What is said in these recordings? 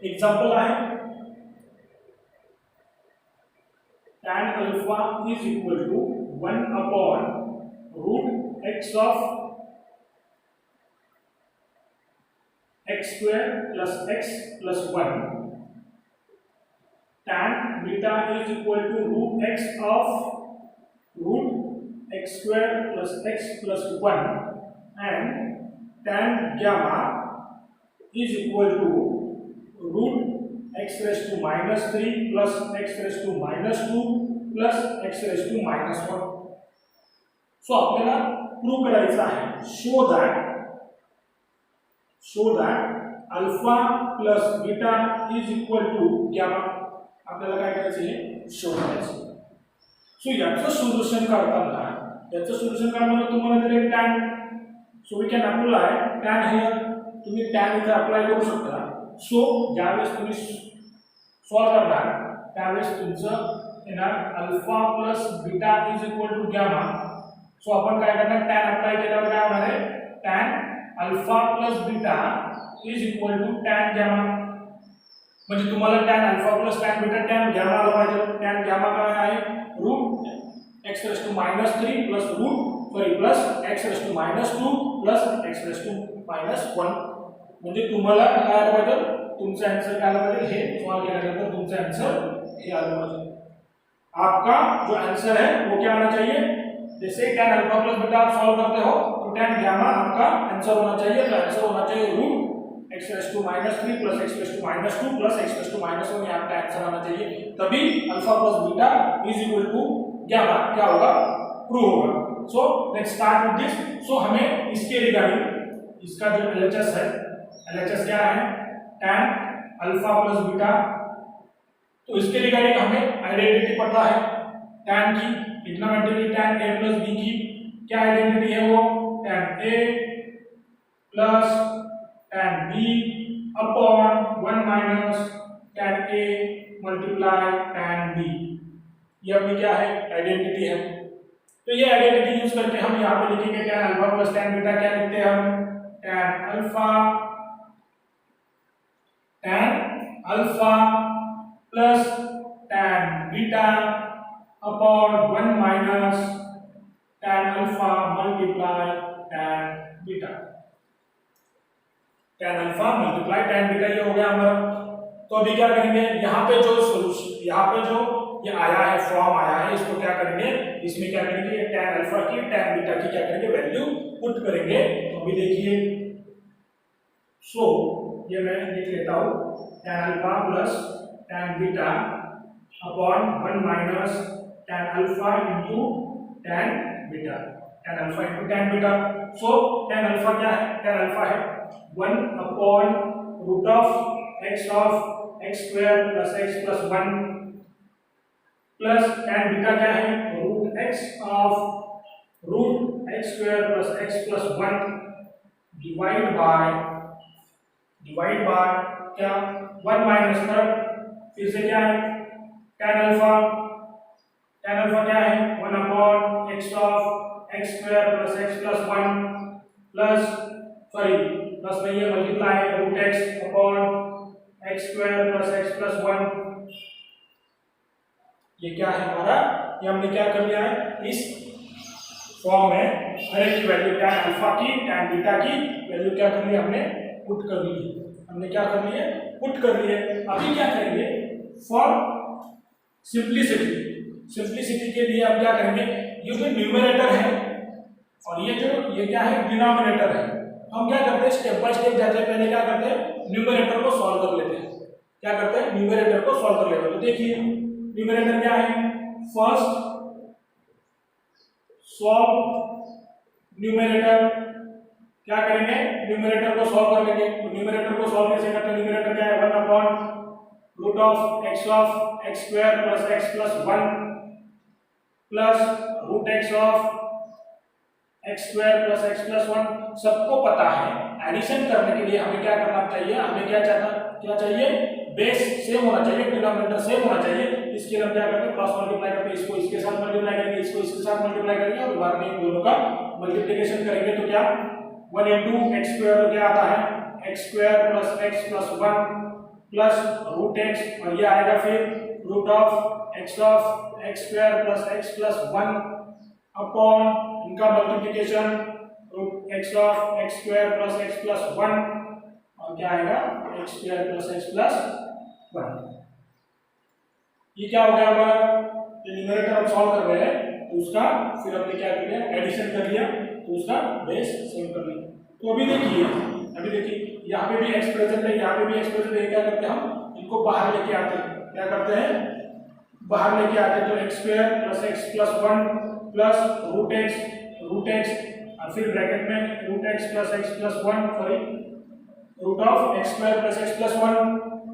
Example आहे tan alpha is equal to 1 upon root x of x square plus x plus 1 tan beta is equal to root x of root x square plus x plus 1 and tan gamma is equal to root x raised to minus 3 plus x raised to minus 2 plus x raised to minus 1. So आपल्याला prove करायचं आहे show that alpha plus beta is equal to gamma. आपल्याला काय करायचं आहे show करायचं. सो याचं solution काढताना तुम्हाला दिले tan. So we can apply tan here. तुम्ही tan इथे अप्लाय करू शकता. सो ज्यावेळेस तुम्ही सॉल्व करणार त्यावेळेस तुमचं येणार alpha plus beta is equal to gamma. So आपण काय करणार tan अप्लाय केल्यावर काय होणार आहे tan alpha plus beta is equal to tan gamma. म्हणजे तुम्हाला tan alpha plus tan beta tan gamma आला पाहिजे. tan गॅमा काय आहे root x raised to minus 3 plus plus x raised to minus 2 plus x raised to minus 1. म्हणजे तुम्हाला काय आलं पाहिजे तुमचा आंसर काय आला पाहिजे हे सॉल्व केल्यानंतर तुमचा आंसर हे आला पाहिजे. आपका जो आंसर है वो क्या आना चाहिए. जैसे tan अल्फा प्लस बीटा आप सॉल्व करते हो तो tan गैमा आपका आंसर होना चाहिए. तो आंसर होना चाहिए root x raised to minus 3 plus x raised to minus 2 plus x raised to minus 1. ये आपका आंसर आना चाहिए. तभी alpha plus beta is equal to gamma क्या होगा प्रूव होगा. So let's start with this. So हमें इसके रिगार्डिंग इसका जो एलएचएस है एलएचएस क्या है tan अल्फा प्लस बीटा. तो इसके रिगार्डिंग हमें आइडेंटिटी पता है tan की trigonometric tan a plus b की क्या आइडेंटिटी है वो tan a plus tan b upon 1 minus tan a multiply tan b. ये अपनी क्या है आइडेंटिटी है. तो ये आइडेंटिटी यूज करके हम यहाँ पे लिखेंगे tan alpha plus tan beta. क्या लिखते हैं हम tan alpha plus tan beta upon 1 minus tan alpha multiply tan beta. tan alpha multiply tan beta ये हो गया हमारा. तो अभी क्या करेंगे यहाँ पे जो सॉल्यूशन यहाँ पे जो ये आया है फॉर्म आया है इसको क्या करेंगे इसमें क्या करेंगे ये tan अल्फा की tan बीटा की क्या करेंगे वैल्यू पुट करेंगे. तो अभी देखिए सो ये मैं लिख लेता हूँ tan alpha plus tan beta upon 1 minus tan alpha into tan beta. tan alpha into tan beta. So tan alpha क्या है tan अल्फा है 1 upon root of x square plus x plus 1 plus tan beta क्या है root x square plus x plus 1 divide by क्या 1 minus कर फिर से क्या है tan अल्फा क्या है 1 upon x square plus x plus 1 plus नहीं है multiply root x upon x square plus x plus 1. ये क्या है हमारा ये हमने क्या कर लिया है इस फॉर्म में हर एक की वैल्यू tan अल्फा की tan बीटा की वैल्यू क्या कर ली हमने पुट कर ली पुट कर लिए. अभी क्या करेंगे फॉर सिंप्लिसिटी के लिए अब क्या करेंगे ये जो न्यूमरेटर है और ये क्या है डिनोमिनेटर है. हम क्या करते हैं स्टेप बाय स्टेप जाते हैं. पहले क्या करते हैं न्यूमरेटर को सॉल्व कर लेते हैं. तो देखिए न्यूमरेटर क्या है फर्स्ट सॉल्व न्यूमरेटर. क्या करेंगे न्यूमरेटर को सॉल्व कर लेंगे. तो न्यूमरेटर को सॉल्व कैसे करते हैं न्यूमरेटर क्या है 1 upon root of x square plus x plus 1 plus root x square plus x plus 1. सबको पता है एडिशन करने के लिए हमें क्या करना चाहिए हमें क्या चाहिए बेस सेम होना चाहिए डिनोमिनेटर सेम होना चाहिए. इसके लिए हम क्या करते हैं क्रॉस मल्टीप्लाई करते हैं. इसको इसके साथ मल्टीप्लाई करेंगे इसको इसके साथ मल्टीप्लाई करेंगे और बाद में इन दोनों का मल्टीप्लिकेशन करेंगे. तो क्या 1 into x स्क्वायर क्या आता है x square plus x plus 1 plus root x, और ये आएगा फिर root of x square plus x plus 1 upon इनका multiplication root x square plus x plus 1, और क्या आएगा x square plus x plus 1। ये क्या हो गया हमारा, ये न्यूमरेटर हम सॉल्व कर रहे हैं तो उसका फिर हमने क्या किया, एडिशन कर लिया तो उसका बेस सेम कर लिया। तो अभी देखिए यहाँ पे भी एक्स प्रेजेंट है, यहाँ पे भी एक्स प्रेजेंट है, क्या करते हैं हम इनको बाहर लेके आते हैं, क्या करते हैं बाहर लेके आते हैं, तो x square plus x plus 1 plus root x और फिर ब्रैकेट में root x plus 1 sorry root of x square plus x plus 1,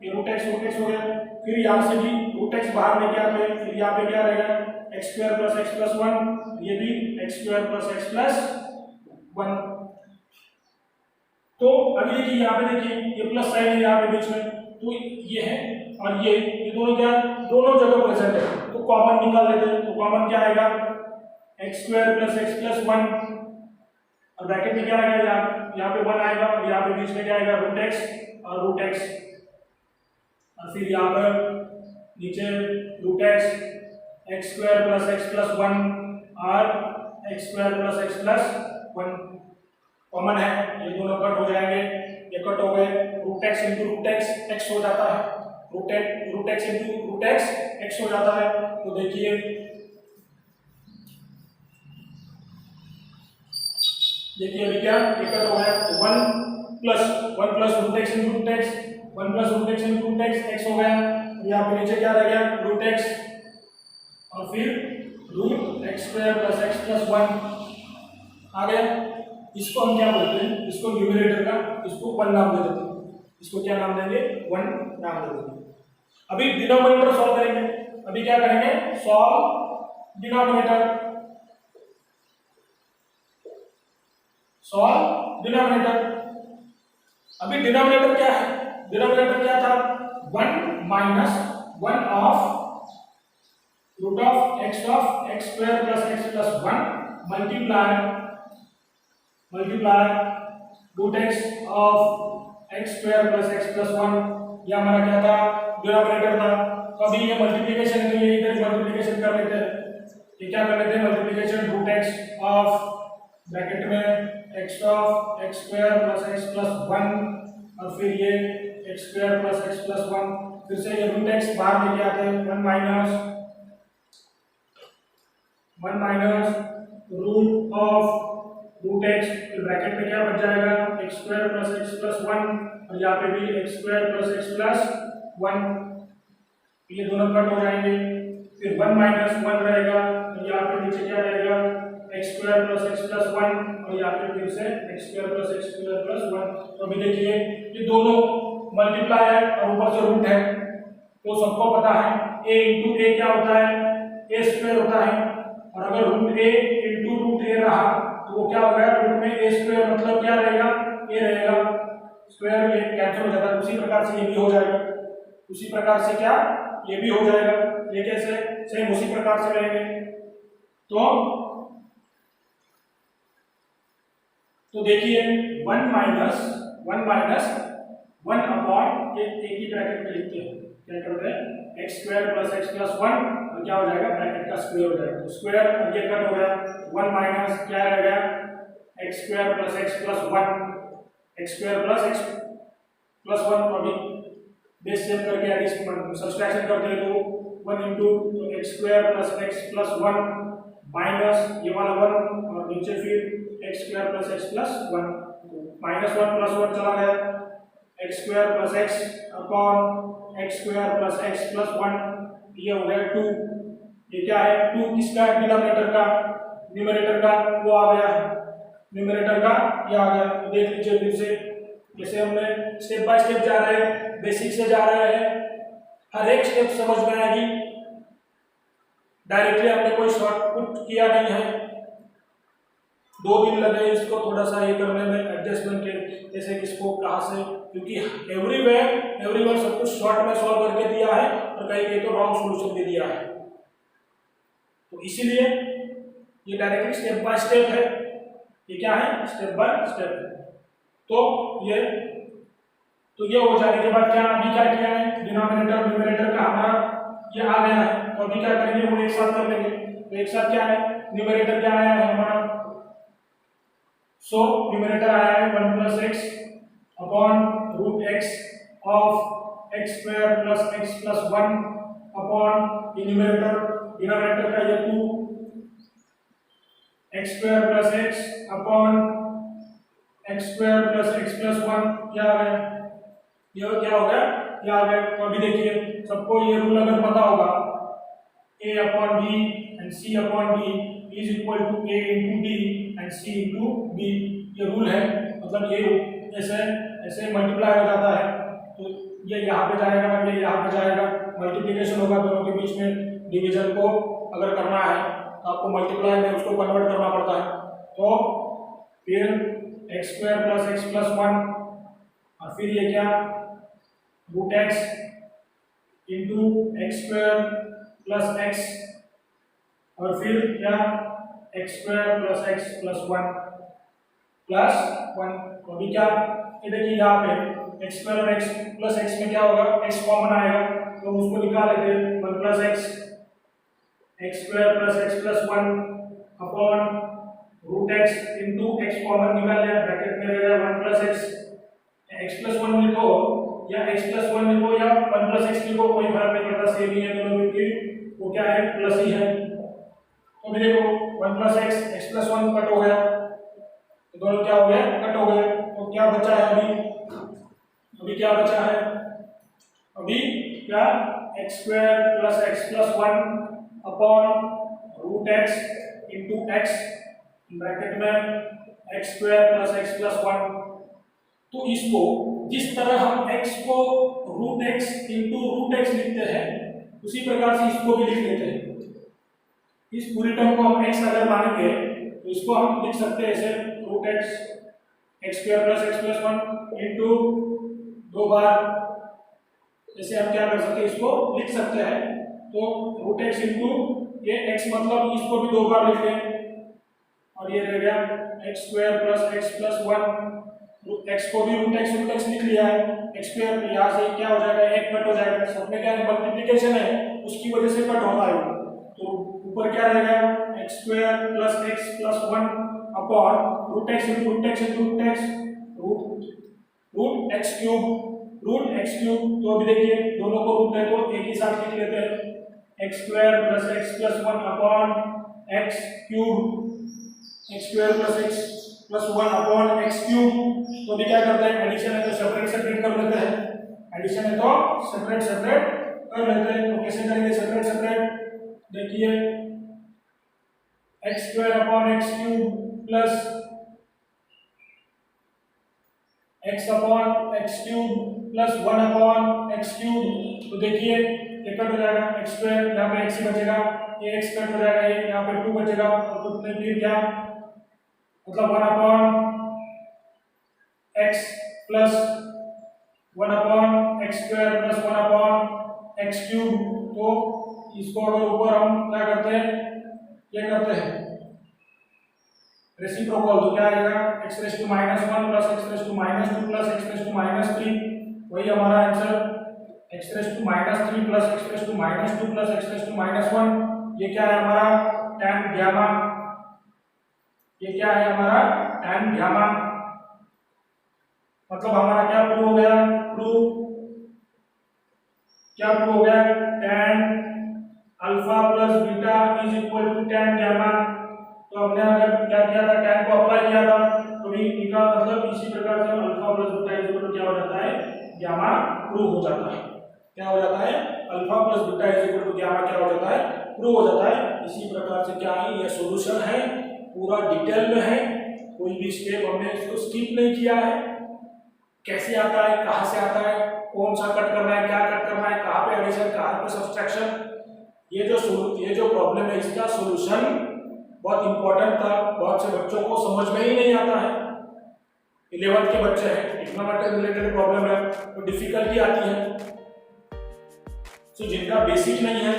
ये रूट एक्स हो गया। फिर यहाँ से भी रूट एक्स बाहर लेके आते हैं, फिर यहाँ पे क्या रहेगा x square plus x plus 1, ये भी x square plus x plus 1। तो अभी देखिए यहाँ पे देखिए ये प्लस साइन है यहाँ पे बीच में, तो ये है और ये दोनों क्या दोनों जगह प्रेजेंट है, तो कॉमन निकाल लेते हैं। तो कॉमन क्या आएगा x square plus x plus 1, और ब्रैकेट में क्या आएगा यहाँ पे 1 आएगा, और यहाँ पे बीच में क्या आएगा रूट एक्स, और फिर यहाँ पर नीचे root x square plus x plus 1 और x square plus x plus 1 common है, ये दोनों कट हो जाएंगे, ये कट हो गए, root x into root x x हो जाता है, root x into root x x हो जाता है। तो देखिए अभी क्या ये कट हो गया, तो 1 plus root x into root x, 1 plus root x into root x x हो गया। यहाँ पे नीचे क्या रह गया रूट एक्स और फिर root x square plus x plus 1 आ गया। इसको हम क्या बोलते हैं, इसको न्यूमरेटर का इसको 1 नाम दे देते हैं, इसको क्या नाम देंगे 1 नाम दे देते हैं। अभी डिनोमिनेटर सॉल्व करेंगे, अभी क्या करेंगे सॉल्व डिनोमिनेटर, अभी डिनोमिनेटर क्या है, डिनोमिनेटर क्या था 1 minus 1 of root of x square plus x plus 1 multiply root x of x square plus x plus 1, ये हमारा क्या था डिनोमिनेटर था। तो अभी ये मल्टीप्लिकेशन के लिए इधर मल्टीप्लिकेशन कर लेते हैं, ये क्या कर लेते हैं multiplication root x of bracket में x of x square plus x plus 1 और फिर ये x square plus x plus 1, फिर से ये रूट एक्स बाहर लेके आते हैं 1 minus root of root x, फिर ब्रैकेट में क्या बच जाएगा x square plus x plus 1 और यहाँ पे भी x square plus x plus 1, ये दोनों कट हो जाएंगे, फिर 1 माइनस 1 रहेगा, यहाँ पे नीचे क्या रहेगा x square plus x plus 1 और यहाँ पे फिर से एक्स स्क्वायर प्लस 1। तो अभी देखिए ये दोनों मल्टीप्लाई है और ऊपर से रूट है, तो सबको पता है a इंटू ए क्या होता है ए स्क्वायर होता है, और अगर रूट ए इंटू रूट ए रहा तो वो क्या होगा रूट में ए स्क्वायर मतलब क्या रहेगा ए रहेगा, स्क्वायर ये कैंसिल हो जाता है। उसी प्रकार से ये भी हो जाएगा, उसी प्रकार से क्या ये भी हो जाएगा, ये कैसे सेम उसी प्रकार से रहेंगे। तो देखिए 1 माइनस 1 अपॉन एक ही ब्रैकेट में लिखते हैं, क्या करते हैं x square plus x plus 1 और क्या हो जाएगा ब्रैकेट का स्क्वायर हो जाएगा, तो स्क्वायर और ये कट हो गया 1 माइनस क्या रह गया x square plus x plus 1, x square plus x plus 1, अभी बेस सेम करके एडिशन सब्सट्रैक्शन करते हैं तो 1 into x square plus x plus 1 minus ये वाला 1 और नीचे फिर x square plus x plus 1, minus 1 plus 1 चला गया, x square plus x upon x square plus x plus 1, ये हो गया 2, ये क्या है 2 किसका डिनोमिनेटर का, न्यूमरेटर का वो आ गया है, न्यूमरेटर का ये आ गया। तो देख लीजिए फिर से जैसे हमने स्टेप बाय स्टेप जा रहे हैं, बेसिक से जा रहे हैं, हर एक स्टेप समझ में आएगी, डायरेक्टली हमने कोई शॉर्टकट किया नहीं है, 2 दिन लगे इसको थोड़ा सा ये करने में एडजस्टमेंट के, जैसे किसको कहाँ से, क्योंकि एवरीवेयर सब कुछ शॉर्ट में सॉल्व करके दिया है और कहीं तो रॉन्ग सॉल्यूशन भी दिया है, तो इसीलिए ये डायरेक्टली स्टेप बाय स्टेप है, ये क्या है स्टेप बाय स्टेप है। तो ये तो ये हो जाने के बाद क्या अभी क्या किया है, डिनोमिनेटर न्यूमरेटर का हमारा ये आ गया है, तो अभी क्या करेंगे वो एक साथ कर लेंगे। तो एक साथ क्या है, न्यूमरेटर क्या आया है हमारा, सो न्यूमरेटर आया है 1 + x upon root x of x²+x+1 upon numerator denominator का ये 2 x² + x अपॉन x²+x+1 क्या आ गया, ये क्या हो गया, ये आ गया। तो अभी देखिए सबको ये रूल अगर पता होगा a upon b and c upon d is equal to a into d and c into b, ये रूल है। मतलब ये ऐसे ऐसे मल्टीप्लाई हो जाता है, तो ये यहाँ पे जाएगा, ये यहाँ पे जाएगा, मल्टीप्लिकेशन होगा दोनों के बीच में। डिवीजन को अगर करना है तो आपको मल्टीप्लाई में उसको कन्वर्ट करना पड़ता है। तो फिर x²+x+1 और फिर ये क्या रूट x इंटू x²+x और फिर क्या x²+x+1 +1। तो अभी क्या ये देखिए यहाँ पे x² और x+x में क्या होगा, x कॉमन आएगा तो उसको निकाल लेते हैं 1 + x x²+x+1 upon root x into x common निकाल लिया, ब्रैकेट में रहेगा 1 + x x+1 लिखो या x+1 लिखो या 1 + x लिखो, कोई फर्क नहीं पड़ता, सेम ही है दोनों में, वो क्या है प्लस ही है। तो भी देखो 1 + x x+1 कट हो गया, तो दोनों क्या हो गए, कट हो गए। तो क्या बचा है अभी क्या बचा है, अभी क्या x²+x+1 upon root x into x bracket में x²+x+1। तो इसको जिस तरह हम x को root x into root x लिखते हैं उसी प्रकार से इसको भी लिख लेते हैं। इस पूरी टर्म को हम x अगर मानेंगे तो इसको हम लिख सकते हैं ऐसे रूट x x²+x+1 इंटू 2 बार, जैसे हम क्या कर सकते हैं इसको लिख सकते हैं। तो रूट x इंटू ये x मतलब इसको भी 2 बार लिख लें और ये रह गया x²+x+1, x को भी रूट x लिख लिया है, x² यहाँ से क्या हो जाएगा, एक कट हो जाएगा, सब में क्या है मल्टीप्लिकेशन है उसकी वजह से कट होता है। तो ऊपर क्या रहेगा x²+x+1 upon root x into root x³। तो अभी देखिए दोनों को रूट है तो एक ही साथ लिख लेते हैं x²+x+1 upon x² upon x³। तो अभी क्या करते हैं, एडिशन है तो सेपरेट कर लेते हैं, एडिशन है तो सेपरेट कर लेते हैं। तो कैसे करेंगे सेपरेट, देखिए x² upon x³ plus x upon x³ plus 1 upon x³। तो देखिए ये कट हो जाएगा, x² यहाँ पे x ही बचेगा, ये x कट हो जाएगा, ये यहाँ पे 2 बचेगा, और तो फिर क्या मतलब 1 upon x plus 1 upon x² plus 1 upon x³। तो इसको अगर ऊपर हम क्या करते हैं, ये करते हैं रेसिप्रोकल, तो क्या आएगा x⁻1 plus x⁻2 plus x⁻3, वही हमारा answer x⁻3 plus x⁻2 plus x⁻1। ये क्या है हमारा tan गामा, ये क्या है हमारा tan गामा। मतलब हमारा क्या प्रूव हो गया, क्या प्रूव हो गया, tan alpha plus beta is equal to tan gamma. तो हमने अगर क्या किया था, tan को अप्लाई किया था, तो भी इनका मतलब इसी प्रकार से alpha plus beta is equal to क्या हो जाता है, गामा प्रूव हो जाता है। क्या हो जाता है, alpha plus beta is equal to gamma क्या हो जाता है, प्रूव हो जाता है। इसी प्रकार से क्या है, ये सॉल्यूशन है, पूरा डिटेल में है, कोई भी स्टेप हमने इसको स्किप नहीं किया है। कैसे आता है, कहां से आता है, कौन सा कट करना है, क्या कट करना है, कहां पे एडिशन, कहां पे सब्सट्रैक्शन, ये जो प्रॉब्लम है इसका सॉल्यूशन बहुत इंपॉर्टेंट था। बहुत से बच्चों को समझ में ही नहीं आता है, 11th के बच्चे हैं, ट्रिग्नोमेट्री रिलेटेड प्रॉब्लम है तो डिफिकल्टी आती है। तो जिनका बेसिक नहीं है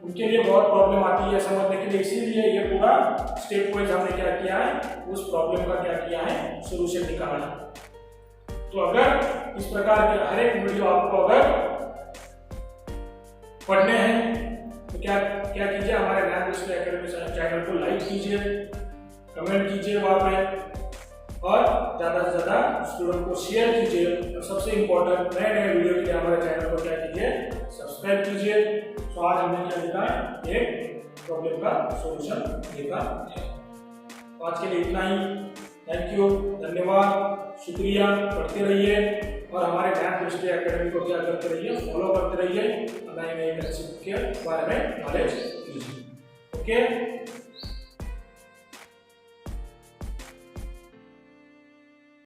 उनके लिए बहुत प्रॉब्लम आती है समझने के लिए, इसीलिए ये पूरा स्टेप वाइज हमने क्या किया है, उस प्रॉब्लम का क्या किया है, सोल्यूशन निकाला है। तो अगर इस प्रकार के हर एक वीडियो आपको अगर पढ़ने हैं तो क्या क्या कीजिए, हमारे ज्ञान दृष्टि एकेडमी चैनल को लाइक कीजिए, कमेंट कीजिए वहां पे, और ज्यादा से ज्यादा स्टूडेंट को शेयर कीजिए, और सबसे इंपॉर्टेंट नए नए वीडियो के लिए हमारे चैनल को क्या कीजिए, सब्सक्राइब कीजिए। तो आज हमने क्या देखा, एक प्रॉब्लम का सॉल्यूशन देखा है। तो आज के लिए इतना ही। थैंक यू, धन्यवाद, शुक्रिया। पढ़ते रहिए और हमारे ज्ञान दृष्टि एकेडमी को क्या करते रहिए, फॉलो करते रहिए, नए नए कंसेप्ट के बारे में नॉलेज लीजिए। ओके।